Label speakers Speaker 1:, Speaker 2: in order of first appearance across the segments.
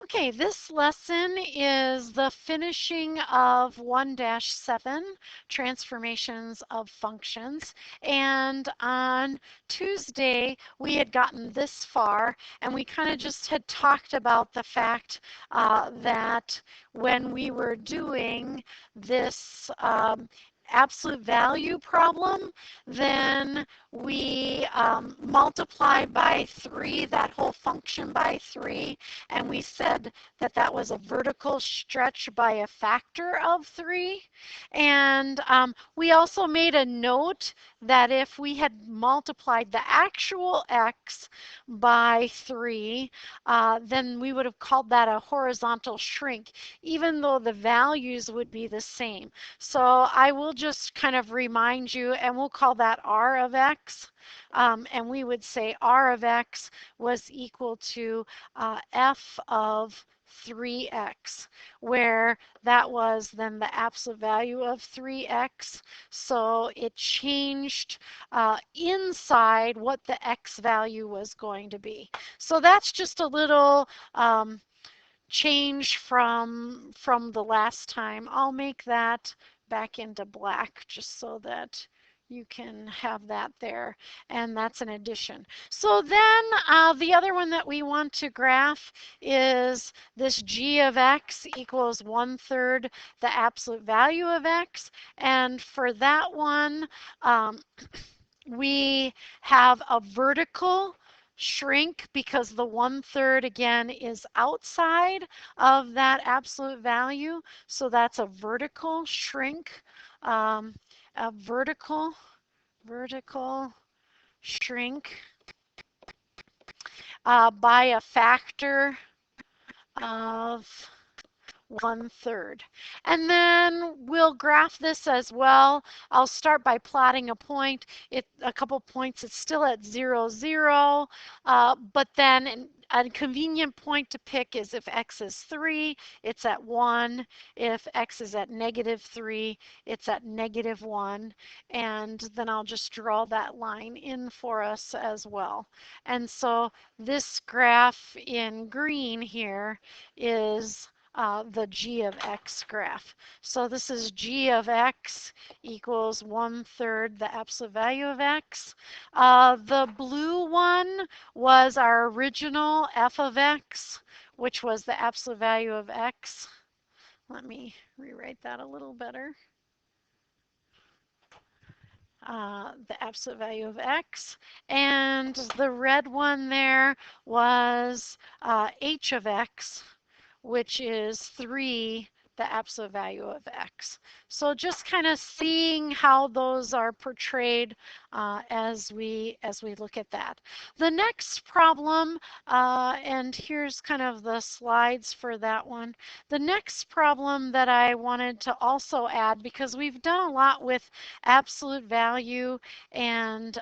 Speaker 1: Okay, this lesson is the finishing of 1-7, transformations of functions. And on Tuesday, we had gotten this far, and we kind of just had talked about the fact that when we were doing this absolute value problem, then we multiplied by 3, that whole function by 3, and we said that that was a vertical stretch by a factor of 3. And we also made a note that if we had multiplied the actual x by 3, then we would have called that a horizontal shrink, even though the values would be the same. So I will just kind of remind you, and we'll call that r of x. And we would say r of x was equal to f of 3x, where that was then the absolute value of 3x. So it changed inside what the x value was going to be. So that's just a little change from the last time. I'll make that back into black just so that you can have that there, and that's an addition. So then the other one that we want to graph is this g of x equals 1/3 the absolute value of x, and for that one we have a vertical shrink because the 1/3 again is outside of that absolute value. So that's a vertical shrink, a vertical shrink by a factor of 1/3. And then we'll graph this as well. I'll start by plotting a point. A couple points, it's still at 0, 0. But then a convenient point to pick is if x is 3, it's at 1. If x is at -3, it's at -1. And then I'll just draw that line in for us as well. And so this graph in green here is the g of x graph. So this is g of x equals 1/3 the absolute value of x. The blue one was our original f of x, which was the absolute value of x. Let me rewrite that a little better. The absolute value of x. And the red one there was h of x, which is 3 the absolute value of x. So just kind of seeing how those are portrayed as we look at that. The next problem, and here's kind of the slides for that one. The next problem that I wanted to also add, because we've done a lot with absolute value and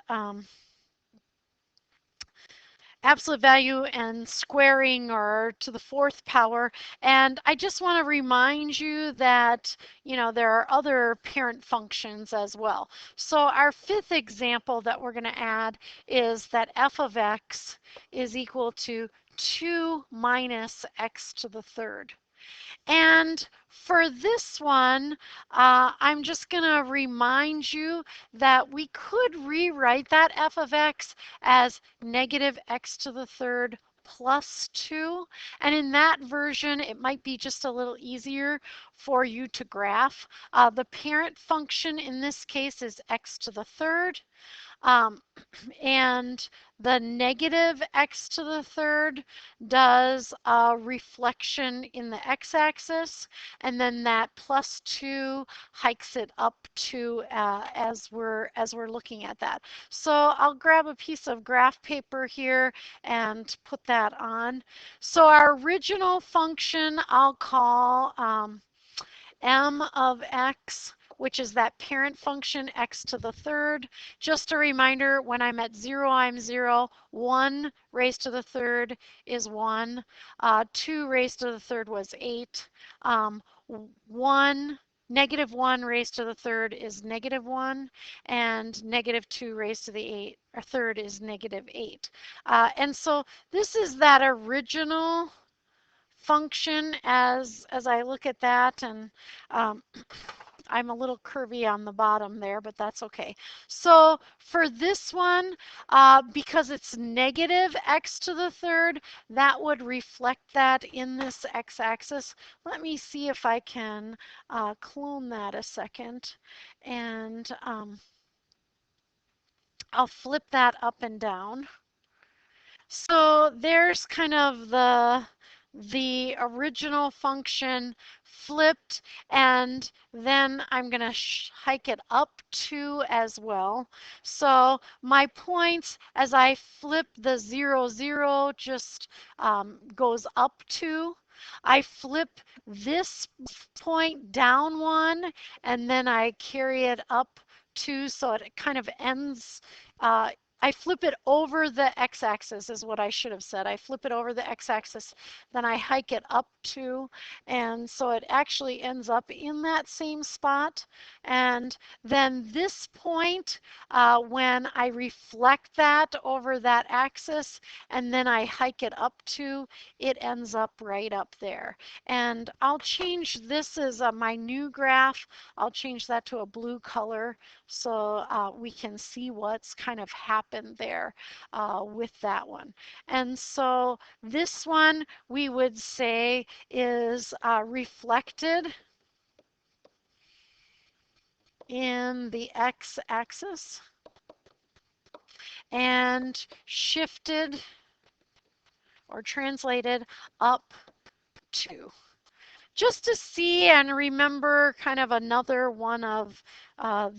Speaker 1: squaring or to the 4th power. And I just want to remind you that, there are other parent functions as well. So our 5th example that we're going to add is that f of x is equal to 2 minus x to the 3rd. And for this one, I'm just going to remind you that we could rewrite that f of x as negative x to the 3rd plus 2. And in that version, it might be just a little easier for you to graph. The parent function in this case is x to the 3rd. And the negative x to the 3rd does a reflection in the x-axis, and then that plus 2 hikes it up to as we're looking at that. So I'll grab a piece of graph paper here and put that on. So our original function I'll call m of x, which is that parent function x to the 3rd. Just a reminder, when I'm at 0, I'm 0. 1 raised to the 3rd is 1. 2 raised to the 3rd was 8. 1 raised to the 3rd is -1, and -2 raised to the 3rd is -8. And so this is that original function as I look at that, and um, I'm a little curvy on the bottom there, but that's okay. So for this one, because it's negative x to the third, that would reflect that in this x-axis. Let me see if I can clone that a second, and I'll flip that up and down. So there's kind of the original function flipped, and then I'm going to hike it up 2 as well. So my points as I flip the 0, 0 just goes up 2. I flip this point down 1, and then I carry it up 2, so it kind of ends. I flip it over the x-axis is what I should have said. I flip it over the x-axis, then I hike it up 2, and so it actually ends up in that same spot. And then this point, when I reflect that over that axis, and then I hike it up 2, it ends up right up there. And I'll change this as my new graph. I'll change that to a blue color so we can see what's kind of happened there with that one. And so this one we would say is reflected in the x-axis and shifted or translated up 2. Just to see and remember kind of another one of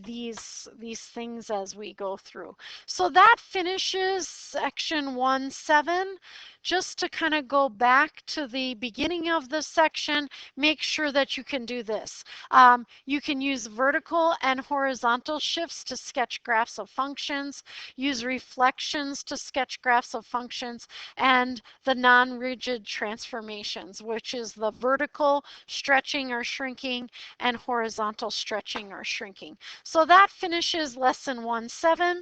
Speaker 1: these things as we go through. So that finishes section 1.7. Just to kind of go back to the beginning of the section, make sure that you can do this. You can use vertical and horizontal shifts to sketch graphs of functions, use reflections to sketch graphs of functions, and the non-rigid transformations, which is the vertical stretching or shrinking and horizontal stretching or shrinking. So that finishes lesson 1.7.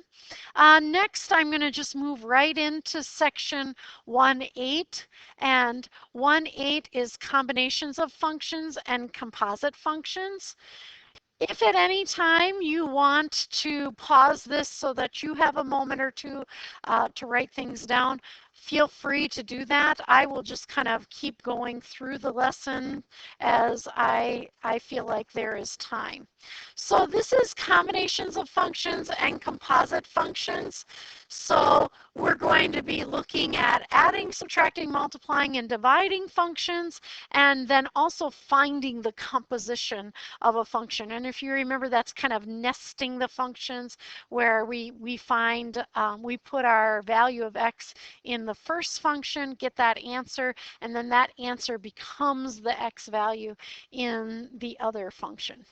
Speaker 1: Next, I'm going to just move right into section 1.8, and 1.8 is combinations of functions and composite functions. If at any time you want to pause this so that you have a moment or two to write things down, feel free to do that. I will just kind of keep going through the lesson as I feel like there is time. So this is combinations of functions and composite functions. So we're going to be looking at adding, subtracting, multiplying, and dividing functions, and then also finding the composition of a function. And if you remember, that's kind of nesting the functions where we find, we put our value of x in the first function, get that answer, and then that answer becomes the x value in the other function.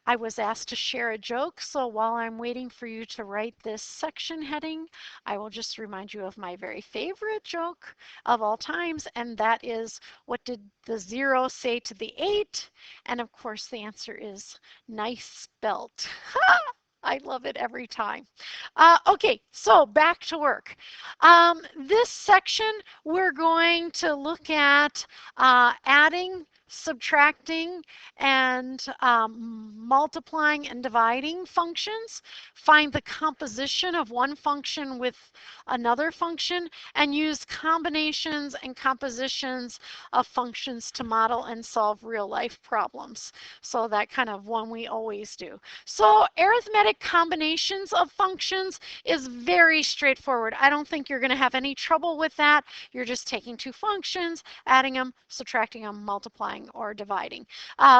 Speaker 1: I was asked to share a joke, so while I'm waiting for you to write this section heading, I will just remind you of my very favorite joke of all times, and that is, what did the 0 say to the 8? And of course the answer is, nice belt. I love it every time. Okay, so back to work. This section, we're going to look at adding, subtracting, and multiplying and dividing functions, find the composition of one function with another function, and use combinations and compositions of functions to model and solve real-life problems. So that kind of one we always do. So arithmetic combinations of functions is very straightforward. I don't think you're going to have any trouble with that. You're just taking two functions, adding them, subtracting them, multiplying, or dividing.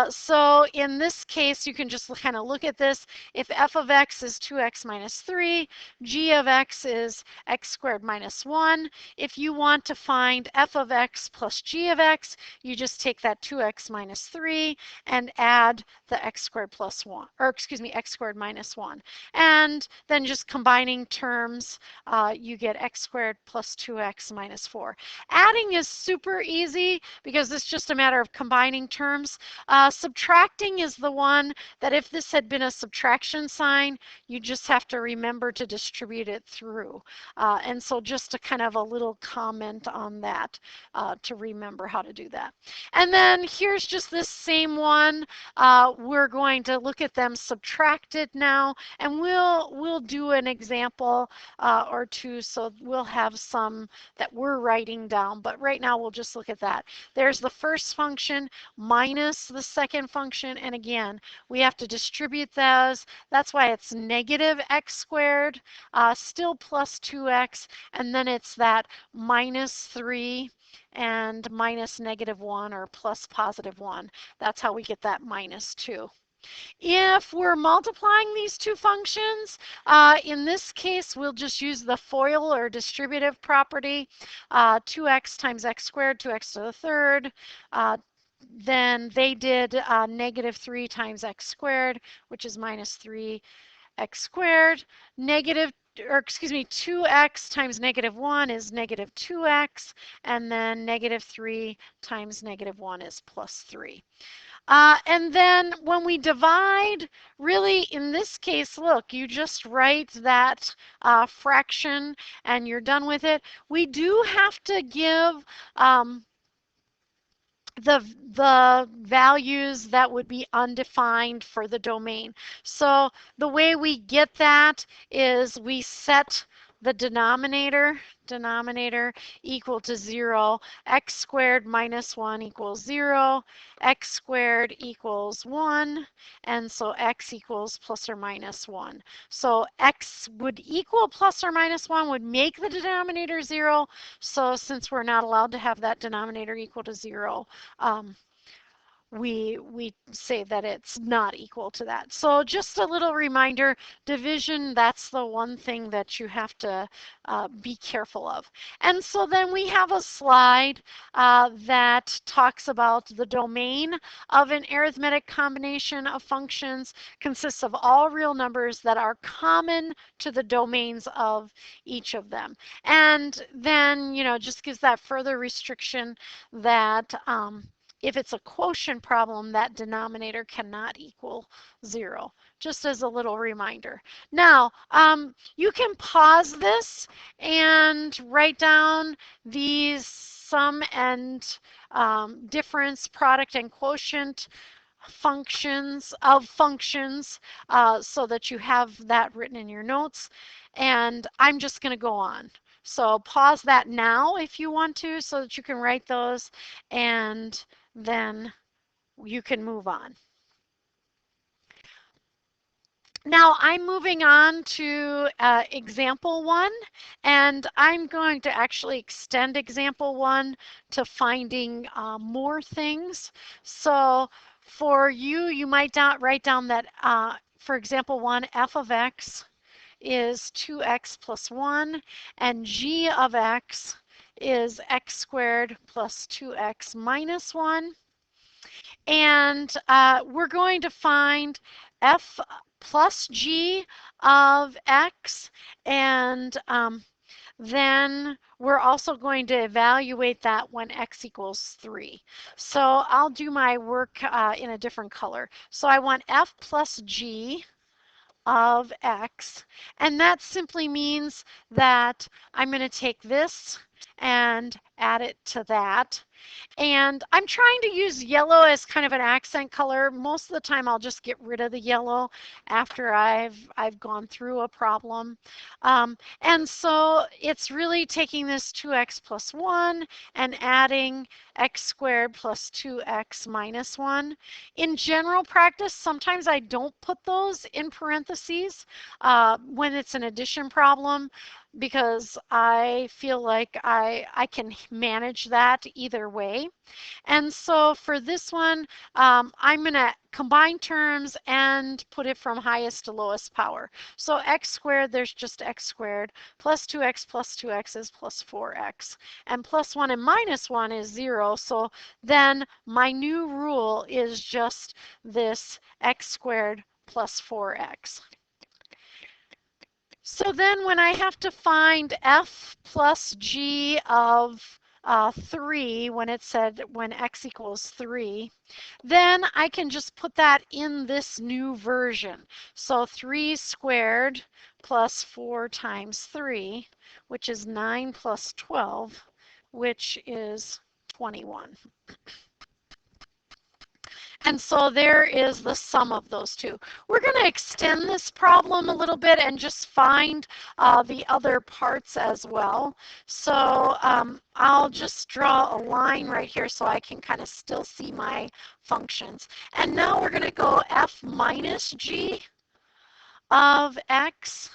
Speaker 1: So in this case, you can just kind of look at this. If f of x is 2x minus 3, g of x is x squared minus 1. If you want to find f of x plus g of x, you just take that 2x minus 3 and add the x squared plus 1, or excuse me, x squared minus 1. And then just combining terms, you get x squared plus 2x minus 4. Adding is super easy because it's just a matter of combining terms. Subtracting is the one that if this had been a subtraction sign, you just have to remember to distribute it through. And so just a kind of a little comment on that to remember how to do that. And then here's just this same one. We're going to look at them subtracted now, and we'll do an example or two, so we'll have some that we're writing down, but right now we'll just look at that. There's the first function minus the second function, and again, we have to distribute those. That's why it's negative x squared, still plus 2x, and then it's that minus 3 and minus negative 1 or plus positive 1. That's how we get that minus 2. If we're multiplying these two functions, in this case, we'll just use the FOIL or distributive property, 2x times x squared, 2x to the third. Then they did negative 3 times x squared, which is minus 3x squared. Negative, or excuse me, 2x times negative 1 is negative 2x, and then negative 3 times negative 1 is plus 3. And then when we divide, really in this case, look, you just write that fraction and you're done with it. We do have to give the values that would be undefined for the domain. So the way we get that is we set the denominator equal to 0, x squared minus 1 equals 0, x squared equals 1, and so x equals plus or minus 1. So x would equal plus or minus 1 would make the denominator 0. So since we're not allowed to have that denominator equal to 0, we say that it's not equal to that. So just a little reminder, division, that's the one thing that you have to be careful of. And so then we have a slide that talks about the domain of an arithmetic combination of functions consists of all real numbers that are common to the domains of each of them. And then, just gives that further restriction that if it's a quotient problem, that denominator cannot equal 0, just as a little reminder. Now, you can pause this and write down these sum and difference, product, and quotient functions so that you have that written in your notes. And I'm just going to go on. So pause that now if you want to, so that you can write those, and then you can move on. Now I'm moving on to example 1, and I'm going to actually extend example 1 to finding more things. So for you, you might write down that for example 1, f of x is 2x plus 1, and g of x is x squared plus 2x minus 1. And we're going to find f plus g of x, and then we're also going to evaluate that when x equals 3. So I'll do my work in a different color. So I want f plus g of x, and that simply means that I'm going to take this and add it to that. And I'm trying to use yellow as kind of an accent color. Most of the time I'll just get rid of the yellow after I've gone through a problem. And so it's really taking this 2x plus 1 and adding x squared plus 2x minus 1. In general practice, sometimes I don't put those in parentheses when it's an addition problem, because I feel like I can manage that either way. And so for this one, I'm going to combine terms and put it from highest to lowest power. So x squared, there's just x squared, plus 2x is plus 4x. And plus 1 and minus 1 is 0. So then my new rule is just this x squared plus 4x. So then when I have to find f plus g of 3 when it said when x equals 3, then I can just put that in this new version. So 3 squared plus 4 times 3, which is 9 plus 12, which is 21. And so there is the sum of those two. We're going to extend this problem a little bit and just find the other parts as well. So I'll just draw a line right here so I can kind of still see my functions. And now we're going to go f minus g of x.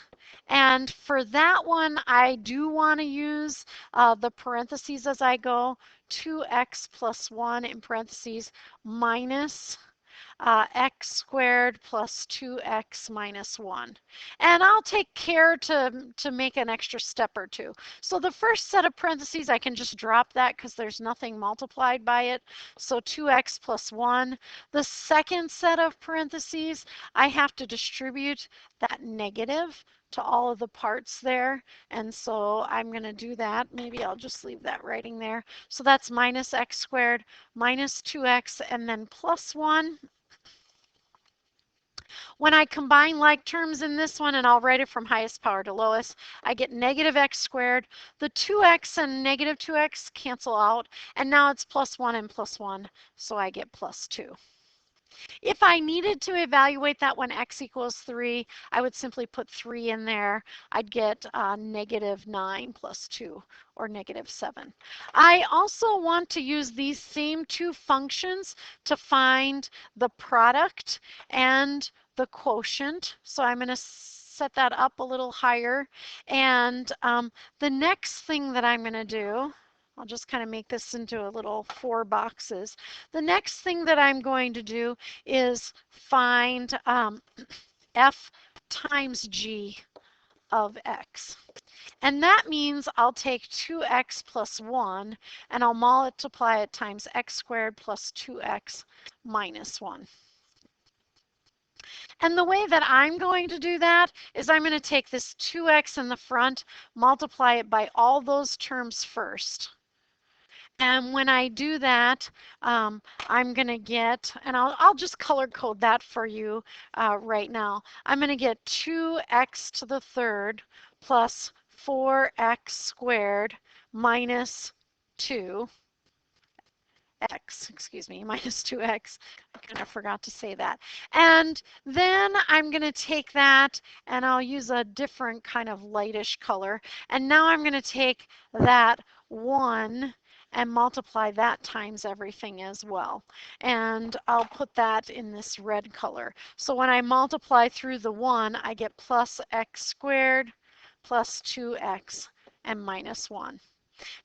Speaker 1: And for that one, I do want to use the parentheses as I go. 2x plus 1 in parentheses minus x squared plus 2x minus 1. And I'll take care to make an extra step or two. So the first set of parentheses, I can just drop that because there's nothing multiplied by it. So 2x plus 1. The second set of parentheses, I have to distribute that negative to all of the parts there. And so I'm going to do that. Maybe I'll just leave that writing there. So that's minus x squared minus 2x and then plus 1. When I combine like terms in this one, and I'll write it from highest power to lowest, I get negative x squared. The 2x and negative 2x cancel out, and now it's plus 1 and plus 1, so I get plus 2. If I needed to evaluate that when x equals 3, I would simply put 3 in there. I'd get negative 9 plus 2, or negative 7. I also want to use these same two functions to find the product and the quotient. So I'm going to set that up a little higher. And the next thing that I'm going to do, I'll just kind of make this into a little 4 boxes. The next thing that I'm going to do is find f times g of x. And that means I'll take 2x plus 1 and I'll multiply it times x squared plus 2x minus 1. And the way that I'm going to do that is I'm going to take this 2x in the front, multiply it by all those terms first. And when I do that, I'm going to get, and I'll just color code that for you right now. I'm going to get 2x to the third plus 4x squared minus 2x, minus 2x. I kind of forgot to say that. And then I'm going to take that and I'll use a different kind of lightish color. And now I'm going to take that 1 and multiply that times everything as well. And I'll put that in this red color. So when I multiply through the 1, I get plus x squared plus 2x and minus 1.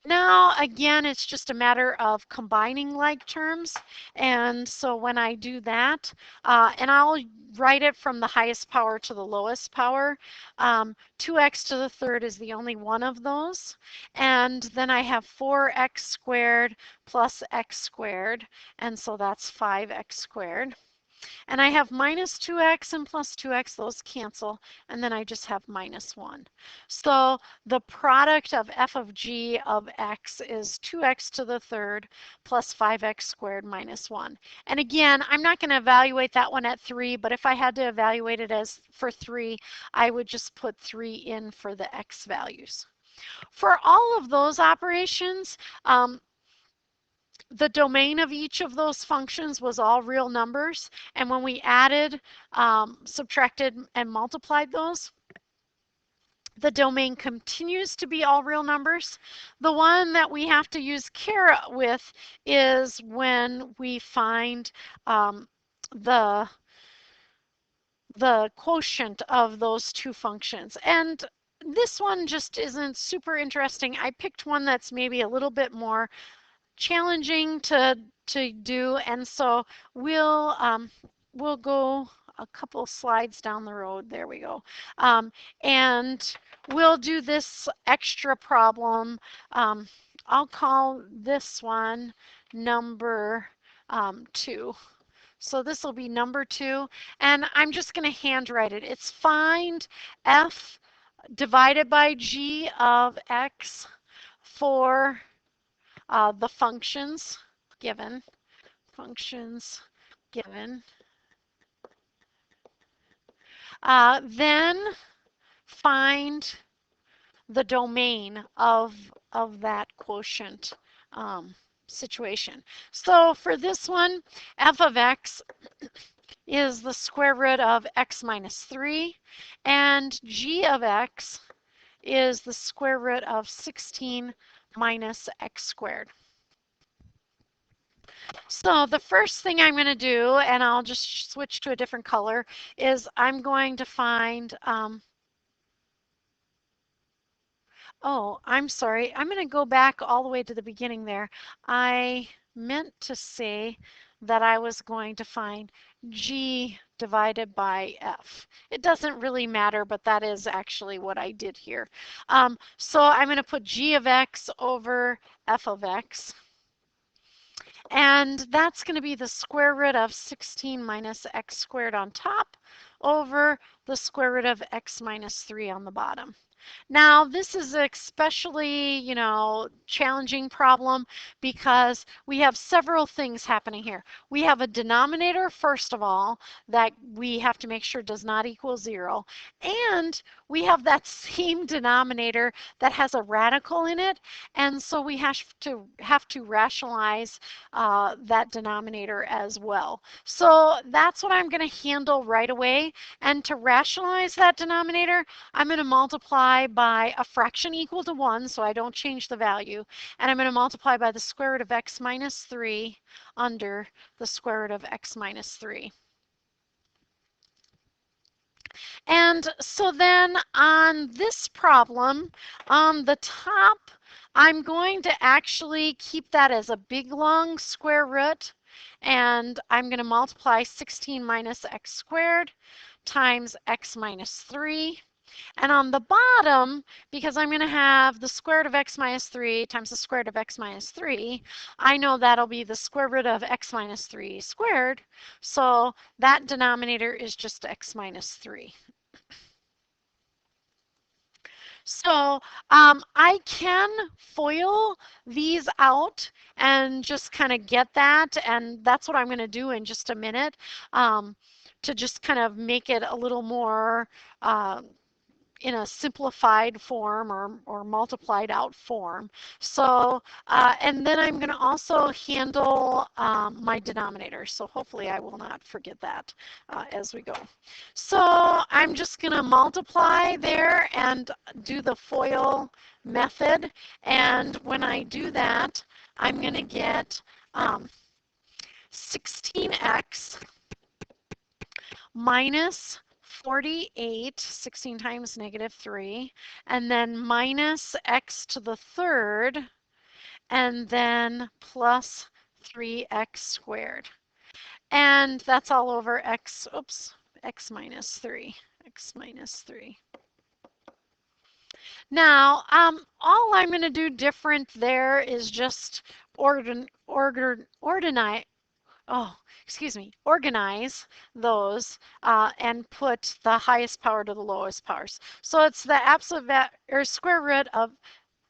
Speaker 1: Now, again, it's just a matter of combining like terms. And so when I do that, and I'll write it from the highest power to the lowest power, 2x to the third is the only one of those. And then I have 4x squared plus x squared. And so that's 5x squared. And I have minus 2x and plus 2x, those cancel, and then I just have minus 1. So the product of f of g of x is 2x to the third plus 5x squared minus 1. And again, I'm not going to evaluate that one at 3, but if I had to evaluate it as for 3, I would just put 3 in for the x values. For all of those operations, the domain of each of those functions was all real numbers. And when we added, subtracted, and multiplied those, the domain continues to be all real numbers. The one that we have to use care with is when we find the quotient of those two functions. And this one just isn't super interesting. I picked one that's maybe a little bit more challenging to do, and so we'll go a couple slides down the road. There we go. And we'll do this extra problem. I'll call this one number 2. So this will be number 2, and I'm just going to handwrite it. It's find f divided by g of x for the functions given, functions given, then find the domain of that quotient situation. So for this one, f of x is the square root of x minus 3, and g of x is the square root of 16 minus x squared. So the first thing I'm going to do, and I'll just switch to a different color, is I'm going to find, oh, I'm sorry. I'm going to go back all the way to the beginning there. I meant to say that I was going to find g divided by f. It doesn't really matter, but that is actually what I did here. So I'm going to put g of x over f of x. And that's going to be the square root of 16 minus x squared on top over the square root of x minus 3 on the bottom. Now, this is especially, challenging problem because we have several things happening here. We have a denominator, first of all, that we have to make sure does not equal 0. And we have that same denominator that has a radical in it. And so we have to rationalize that denominator as well. So that's what I'm going to handle right away. And to rationalize that denominator, I'm going to multiply by a fraction equal to 1, so I don't change the value. And I'm going to multiply by the square root of x minus 3 under the square root of x minus 3. And so then on this problem, on the top, I'm going to actually keep that as a big long square root. And I'm going to multiply 16 minus x squared times x minus 3. And on the bottom, because I'm going to have the square root of x minus 3 times the square root of x minus 3, I know that'll be the square root of x minus 3 squared. So that denominator is just x minus 3. So I can FOIL these out and just kind of get that. And that's what I'm going to do in just a minute to just kind of make it a little more in a simplified form or multiplied out form. So, and then I'm going to also handle my denominator. So hopefully I will not forget that as we go. So I'm just going to multiply there and do the FOIL method. And when I do that, I'm going to get 16x minus 48, 16 times negative 3, and then minus x to the third, and then plus 3x squared. And that's all over x minus 3, x minus 3. Now, all I'm going to do different there is just organize those and put the highest power to the lowest powers. So it's the absolute square root of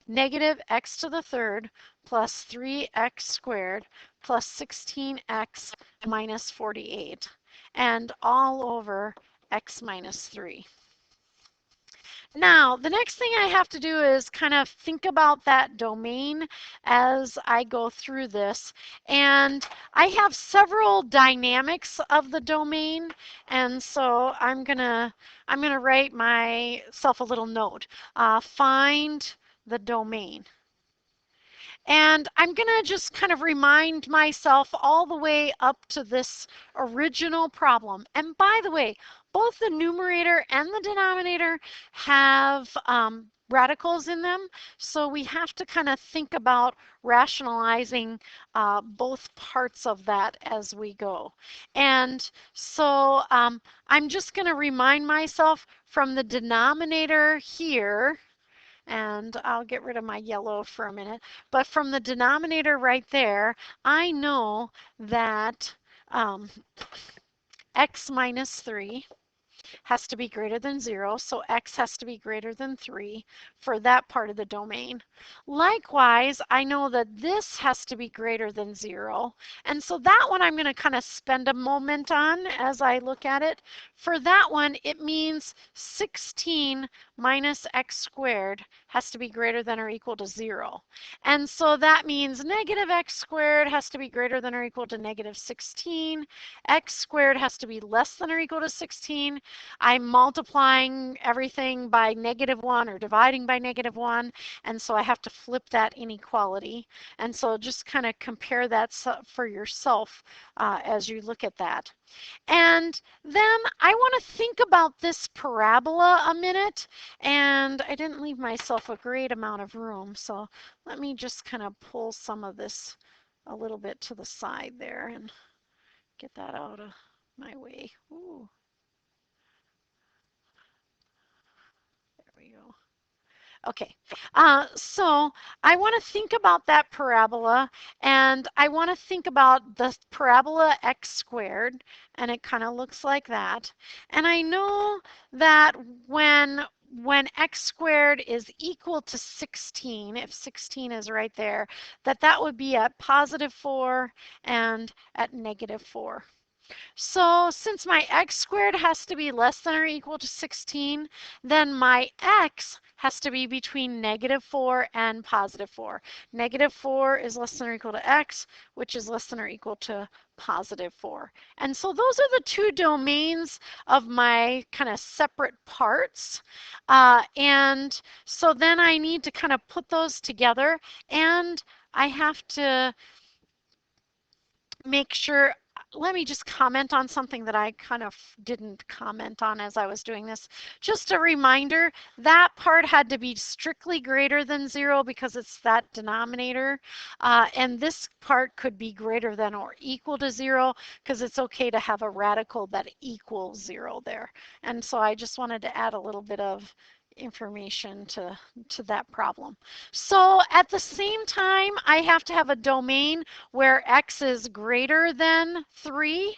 Speaker 1: negative x to the third plus 3x squared plus 16x minus 48, and all over x minus 3. Now, the next thing I have to do is kind of think about that domain as I go through this. And I have several dynamics of the domain. And so I'm gonna write myself a little note. Find the domain. And I'm going to just kind of remind myself all the way up to this original problem. And by the way, both the numerator and the denominator have radicals in them. So we have to kind of think about rationalizing both parts of that as we go. And so I'm just going to remind myself from the denominator here, and I'll get rid of my yellow for a minute. But from the denominator right there, I know that x minus 3 has to be greater than 0, so x has to be greater than 3 for that part of the domain. Likewise, I know that this has to be greater than 0, and so that one I'm going to kind of spend a moment on as I look at it. For that one, it means 16 minus x squared has to be greater than or equal to 0. And so that means negative x squared has to be greater than or equal to negative 16. X squared has to be less than or equal to 16. I'm multiplying everything by -1 or dividing by -1, and so I have to flip that inequality. And so just kind of compare that for yourself as you look at that. And then I want to think about this parabola a minute, and I didn't leave myself a great amount of room, so let me just kind of pull some of this a little bit to the side there and get that out of my way. Ooh, there we go. Okay, so I want to think about that parabola, and I want to think about the parabola x squared, and it kind of looks like that. And I know that when x squared is equal to 16, if 16 is right there, that would be at +4 and at -4. So since my x squared has to be less than or equal to 16, then my x has to be between -4 and +4. -4 is less than or equal to x, which is less than or equal to +4. And so those are the two domains of my kind of separate parts. And so then I need to kind of put those together, and I have to make sure. Let me just comment on something that I kind of didn't comment on as I was doing this. Just a reminder, that part had to be strictly greater than 0 because it's that denominator. And this part could be greater than or equal to 0 because it's okay to have a radical that equals 0 there. And so I just wanted to add a little bit of information to that problem. So at the same time, I have to have a domain where x is greater than 3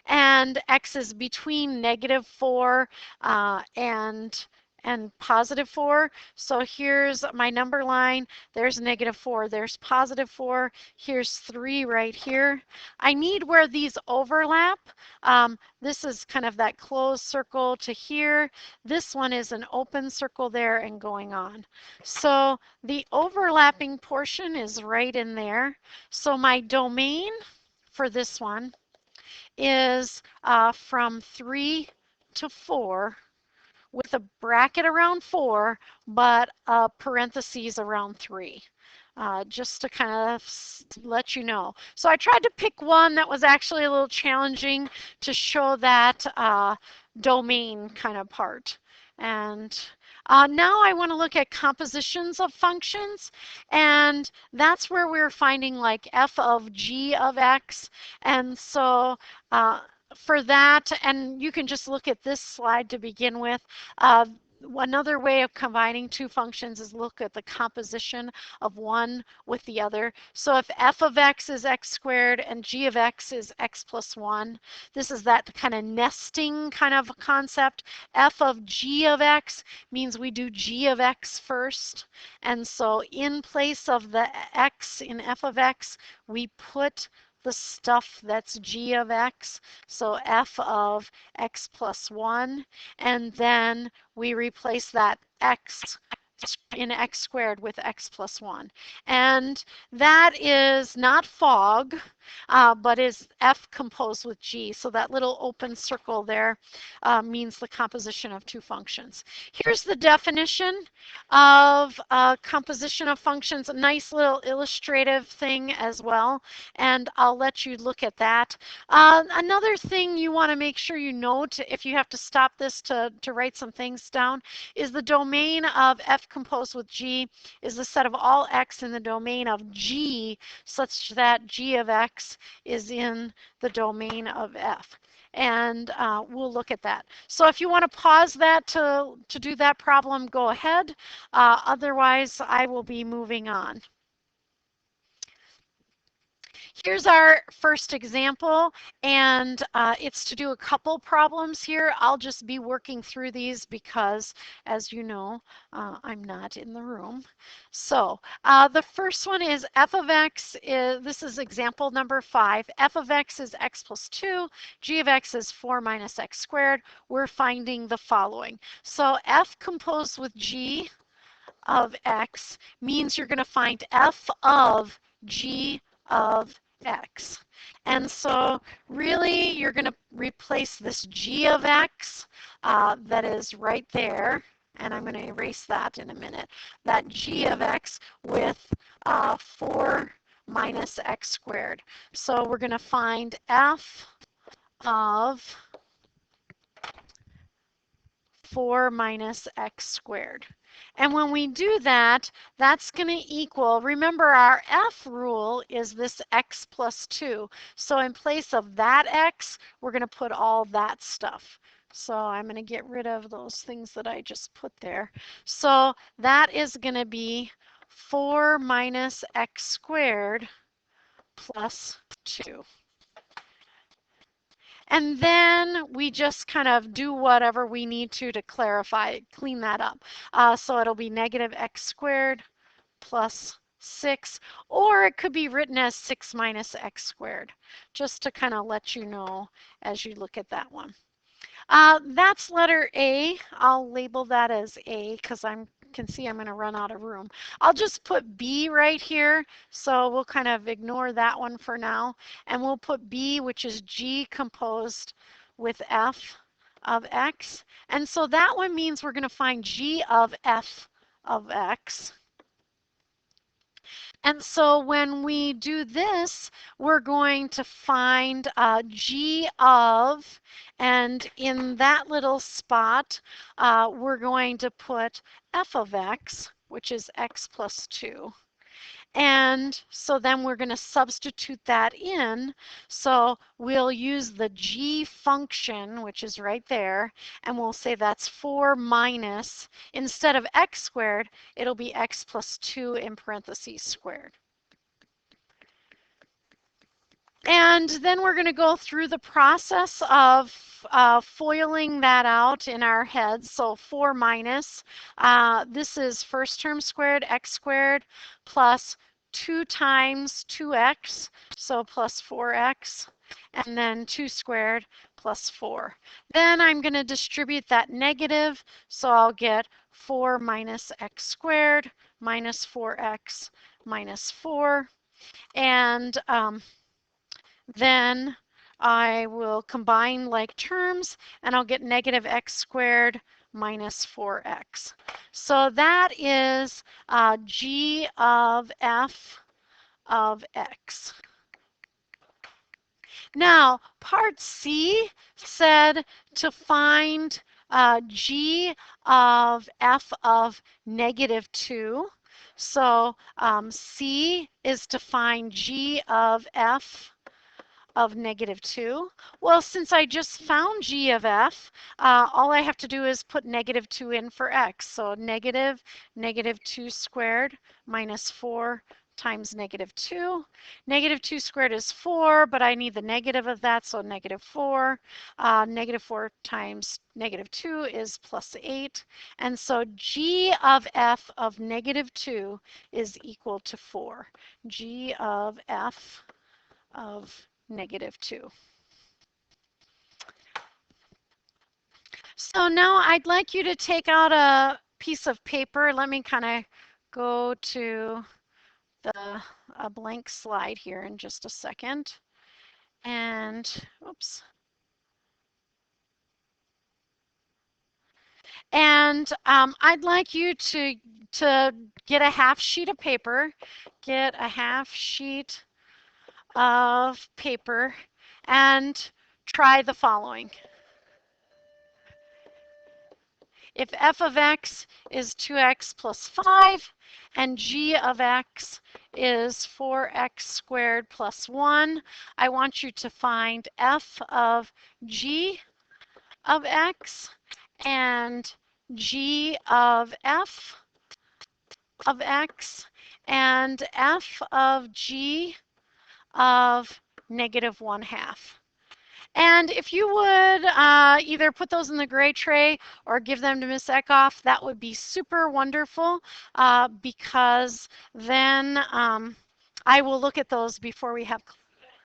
Speaker 1: and x is between -4 and +4. So here's my number line. There's -4. There's +4. Here's 3 right here. I need where these overlap. This is kind of that closed circle to here. This one is an open circle there and going on. So the overlapping portion is right in there. So my domain for this one is from 3 to 4 with a bracket around 4, but parentheses around 3. Just to kind of let you know. So I tried to pick one that was actually a little challenging to show that domain kind of part. And now I want to look at compositions of functions, and that's where we're finding like f of g of x. And so for that, and you can just look at this slide to begin with. Another way of combining two functions is look at the composition of one with the other. So if f of x is x squared and g of x is x plus 1, this is that kind of nesting kind of concept. F of g of x means we do g of x first. And so in place of the x in f of x, we put the stuff that's g of x, so f of x plus 1, and then we replace that x in x squared with x plus 1. And that is not fog, but is f composed with g. So that little open circle there means the composition of two functions. Here's the definition of composition of functions, a nice little illustrative thing as well, and I'll let you look at that. Another thing you want to make sure you note, if you have to stop this to write some things down, is the domain of f composed with g is the set of all x in the domain of g such that g of x is in the domain of f. And we'll look at that. So if you want to pause that to do that problem, go ahead. Otherwise, I will be moving on. Here's our first example, and it's to do a couple problems here. I'll just be working through these because, as you know, I'm not in the room. So the first one is f of x is, this is example number 5. F of x is x plus 2. G of x is 4 minus x squared. We're finding the following. So f composed with g of x means you're going to find f of g of x. And so really you're going to replace this g of x that is right there, and I'm going to erase that in a minute, that g of x with 4 minus x squared. So we're going to find f of 4 minus x squared. And when we do that, that's going to equal, remember our f rule is this x plus 2. So in place of that x, we're going to put all that stuff. So I'm going to get rid of those things that I just put there. So that is going to be 4 minus x squared plus 2. And then we just kind of do whatever we need to clarify, clean that up. So it'll be negative x squared plus 6, or it could be written as 6 minus x squared, just to kind of let you know as you look at that one. That's letter A. I'll label that as A because I can see I'm going to run out of room. I'll just put B right here. So we'll kind of ignore that one for now. And we'll put B, which is G composed with F of X. And so that one means we're going to find G of F of X. And so when we do this, we're going to find g of, and in that little spot, we're going to put f of x, which is x plus 2. And so then we're going to substitute that in. So we'll use the g function, which is right there, and we'll say that's 4 minus, instead of x squared, it'll be x plus 2 in parentheses squared. And then we're going to go through the process of foiling that out in our heads. So 4 minus, this is first term squared, x squared, plus 2 times 2x, so plus 4x, and then 2 squared plus 4. Then I'm going to distribute that negative, so I'll get 4 minus x squared minus 4x minus 4. And then I will combine like terms and I'll get negative x squared minus 4x. So that is g of f of x. Now, part C said to find g of f of negative 2. So C is to find g of f of negative 2. Well, since I just found g of f, all I have to do is put negative 2 in for x. So negative 2 squared minus 4 times negative 2. Negative 2 squared is 4, but I need the negative of that, so negative 4. Negative 4 times negative 2 is plus 8. And so g of f of negative 2 is equal to 4. G of f of negative 2. So now I'd like you to take out a piece of paper. Let me kind of go to a blank slide here in just a second. And, oops. And I'd like you to get a half sheet of paper. Get a half sheet of paper and try the following. If f of x is 2x plus 5 and g of x is 4x squared plus 1, I want you to find f of g of x and g of f of x and f of g of -1/2. And if you would either put those in the gray tray or give them to Miss Eckhoff, that would be super wonderful because then I will look at those before we have